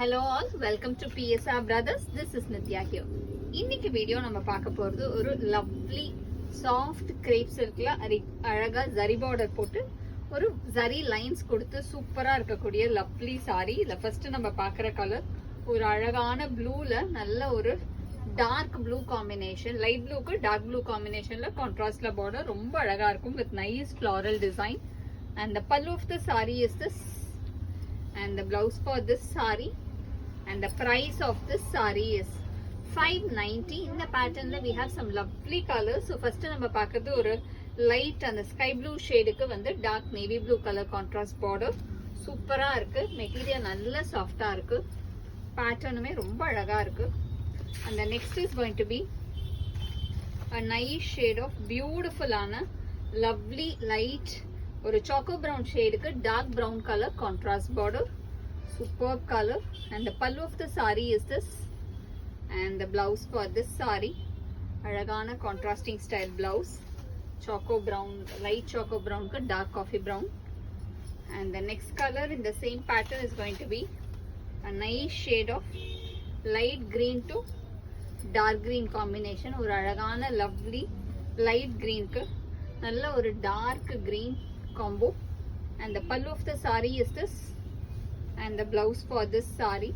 Hello all, welcome to PSR Brothers. This is Nitya here. இன்னைக்கு video நம்ம பார்க்க போறது ஒரு லவ்லி சாஃப்ட் கிரேப் சில்க்ல அழகா ஜரி பார்டர் போட்டு ஒரு ஜரி லைன்ஸ் கொடுத்து சூப்பரா இருக்கக்கூடிய லவ்லி சாரி. இதுல ஃபர்ஸ்ட் நம்ம பார்க்குற கலர் ஒரு அழகான ப்ளூல நல்ல ஒரு டார்க் ப்ளூ காம்பினேஷன், லைட் ப்ளூக்கு டார்க் ப்ளூ காம்பினேஷன்ல கான்ட்ராஸ்ட்ல பார்டர் ரொம்ப அழகா இருக்கும் with nice floral design. And the pallu of the saree is this, and the blouse for this saree, and the price of this saree is 590. In the pattern we have some lovely colors. So first நம்ம பார்க்கிறது ஒரு light அந்த sky blue ஷேடுக்கு வந்து dark navy blue colour contrast border சூப்பரா இருக்கு. Material நல்ல சாஃப்டா இருக்கு, பேட்டர்னுமே ரொம்ப அழகா இருக்கு. And the next is going to be a nice shade of beautiful ஆன lovely light ஒரு choco brown ஷேடுக்கு dark brown color contrast border, superb color. And the pallu of the saree is this, and the blouse for this saree அழகான contrasting style blouse, choco brown, light choco brown க்கு dark coffee brown. And the next color in the same pattern is going to be a nice shade of light green to dark green combination. ஒரு அழகான lovely light green க்கு நல்ல ஒரு dark green combo. And the pallu of the saree is this, and the blouse for this saree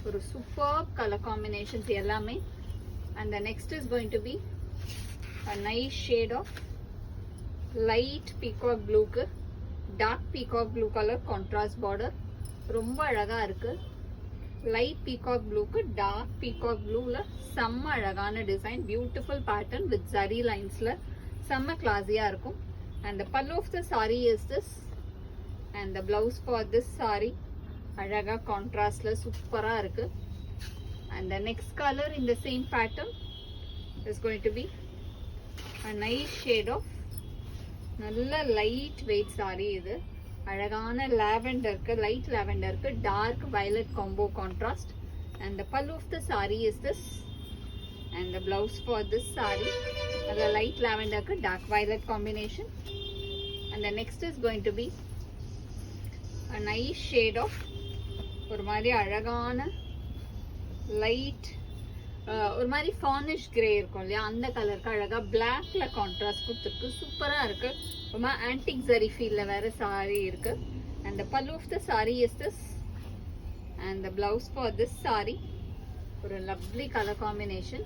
ஒரு superb color combinations எல்லாமே. And the next is going to be a nice shade of light peacock blue க்கு dark peacock blue color contrast border ரொம்ப அழகா இருக்கு. light peacock blue க்கு dark peacock blue ல செம்ம அழகான design, beautiful pattern with zari லைன்ஸ்ல செம்ம கிளாஸியா இருக்கும். And the pallu of the saree is this, and the blouse for this saree அழகா கான்ட்ராஸ்ட்ல சூப்பரா இருக்கு. And the next color in the same pattern is going to be a nice shade of நல்ல light weight saree. இது அழகான lavender light lavender dark violet combo contrast. And the pallu of the saree is this, and the blouse for this saree the light lavender dark violet combination. And the next is going to be a nice shade of ஒரு மாதிரி அழகான light ஒரு மாதிரி ஃபானிஷ் grey இருக்கும் இல்லையா, அந்த கலருக்கு அழகா பிளாக்ல கான்ட்ராஸ்ட் கொடுத்துருக்கு, சூப்பரா இருக்கு. ரொம்ப ஆன்டிக் ஜரி ஃபீல்ல வேற சாரி இருக்கு. And the pallu of the saree is this, and the blouse for this saree ஒரு lovely color combination.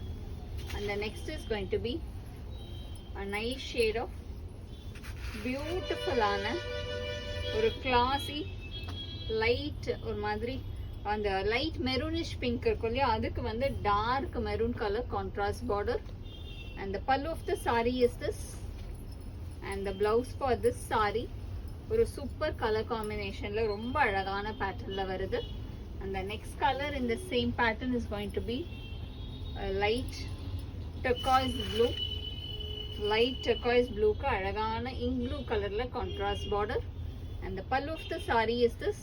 And the next is going to be a nice shade of beautiful ஆன ஒரு classy light ஒரு மாதிரி அந்த light maroonish pink இருக்கும் இல்லையா, அதுக்கு வந்து dark maroon colour contrast border. And the pallu of the saree is this, and the blouse for this saree ஒரு சூப்பர் கலர் காம்பினேஷன்ல ரொம்ப அழகான பேட்டர்ன்ல வருது. And the next color in the same pattern is going to be a light turquoise blue, light turquoise blue க்கு அழகான ink blue கலர்ல contrast border. And the pallu of the saree is this,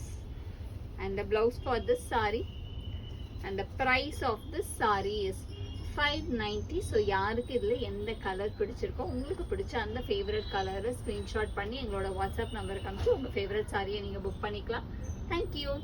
and the blouse for this saree. And the price of this saree is 590. So யாருக்கு இதுல எந்த colour பிடிச்சிருக்கோ, உங்களுக்கு பிடிச்ச அந்த ஃபேவரட் கலரை ஸ்கிரீன்ஷாட் பண்ணி எங்களோட வாட்ஸ்அப் நம்பருக்கு அனுப்பிச்சு உங்க ஃபேவரட் சாரியை நீங்க புக் பண்ணிக்கலாம். தேங்க்யூ.